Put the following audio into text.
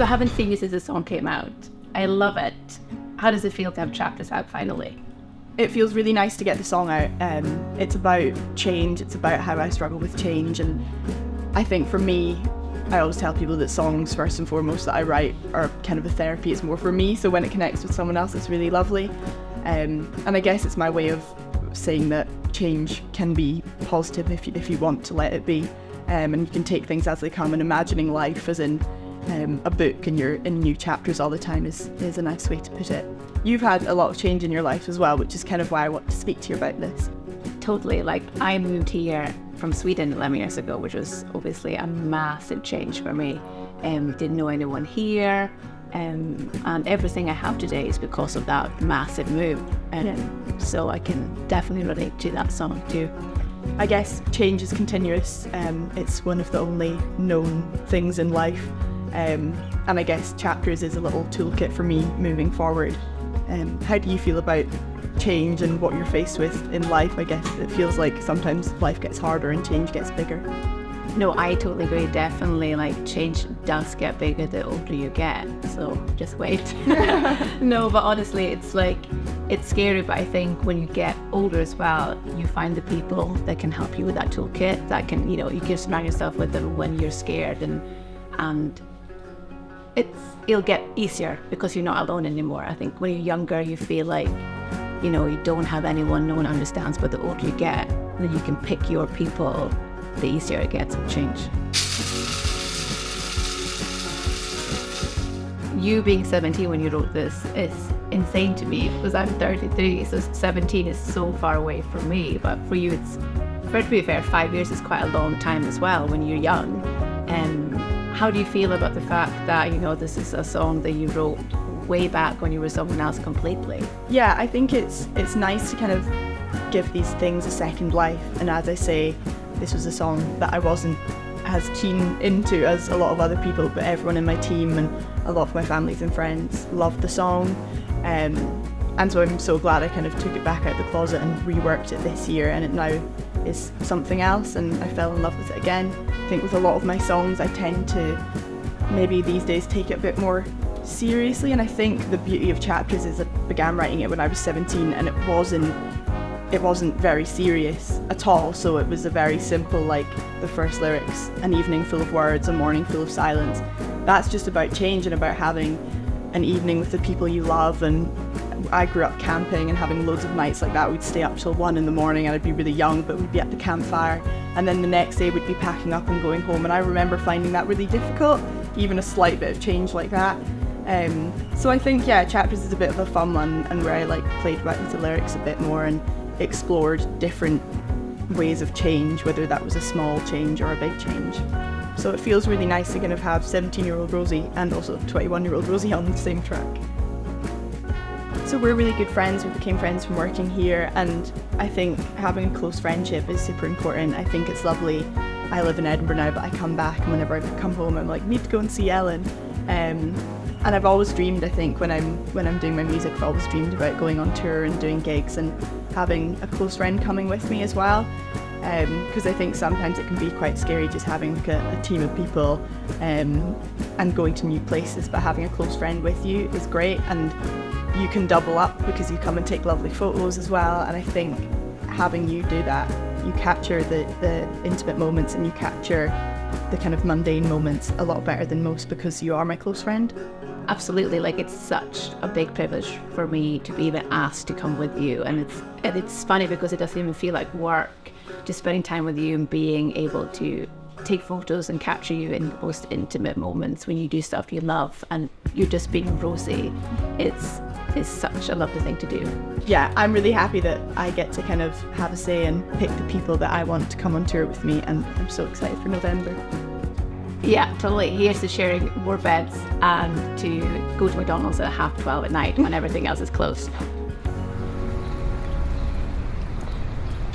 I haven't seen you since the song came out. I love it. How does it feel to have Chapters out finally? It feels really nice to get the song out. It's about change. It's about how I struggle with change. And I think for me, I always tell people that songs, first and foremost, that I write are kind of a therapy. It's more for me. So when it connects with someone else, it's really lovely. And I guess it's my way of saying that change can be positive if you want to let it be. And you can take things as they come, and imagining life as in a book and you're in new chapters all the time is a nice way to put it. You've had a lot of change in your life as well, which is kind of why I want to speak to you about this. Totally. Like, I moved here from Sweden 11 years ago, which was obviously a massive change for me. Didn't know anyone here, and everything I have today is because of that massive move. So I can definitely relate to that song too. I guess change is continuous. It's one of the only known things in life. And I guess Chapters is a little toolkit for me moving forward. How do you feel about change and what you're faced with in life? I guess it feels like sometimes life gets harder and change gets bigger. No, I totally agree. Definitely, like, change does get bigger the older you get. So just wait. No, but honestly, it's like, it's scary. But I think when you get older as well, you find the people that can help you with that toolkit. That can, you can surround yourself with them when you're scared, and it'll get easier because you're not alone anymore. I think when you're younger, you feel like, you don't have anyone, no one understands. But the older you get, then you can pick your people, the easier it gets to change. You being 17 when you wrote this is insane to me, because I'm 33, so 17 is so far away from me. But for you, to be fair, 5 years is quite a long time as well when you're young. How do you feel about the fact that, this is a song that you wrote way back when you were someone else completely? Yeah, I think it's nice to kind of give these things a second life. And as I say, this was a song that I wasn't as keen into as a lot of other people, but everyone in my team and a lot of my families and friends loved the song. And so I'm so glad I kind of took it back out of the closet and reworked it this year, and it now is something else, and I fell in love with it again. I think with a lot of my songs, I tend to maybe these days take it a bit more seriously, and I think the beauty of Chapters is I began writing it when I was 17, and it wasn't very serious at all. So it was a very simple, like the first lyrics, an evening full of words, a morning full of silence. That's just about change and about having an evening with the people you love. And I grew up camping and having loads of nights like that. We'd stay up till 1 a.m, and I'd be really young, but we'd be at the campfire, and then the next day we'd be packing up and going home. And I remember finding that really difficult, even a slight bit of change like that. So I think, Chapters is a bit of a fun one, and where I played back with the lyrics a bit more and explored different ways of change, whether that was a small change or a big change. So it feels really nice to kind of have 17-year-old Rosie and also 21-year-old Rosie on the same track. So we're really good friends. We became friends from working here, and I think having a close friendship is super important. I think it's lovely. I live in Edinburgh now, but I come back, and whenever I come home, I'm like, need to go and see Elin. And I've always dreamed, I think, when I'm doing my music, I've always dreamed about going on tour and doing gigs and having a close friend coming with me as well. Because I think sometimes it can be quite scary just having a team of people and going to new places, but having a close friend with you is great, and you can double up because you come and take lovely photos as well. And I think having you do that, you capture the intimate moments and you capture the kind of mundane moments a lot better than most because you are my close friend. Absolutely, it's such a big privilege for me to be even asked to come with you, and it's funny because it doesn't even feel like work, just spending time with you and being able to take photos and capture you in the most intimate moments when you do stuff you love and you're just being Rosie. It's such a lovely thing to do. Yeah, I'm really happy that I get to kind of have a say and pick the people that I want to come on tour with me, and I'm so excited for November. Yeah, totally. Here's to sharing more beds and to go to McDonald's at 12:30 at night when everything else is closed.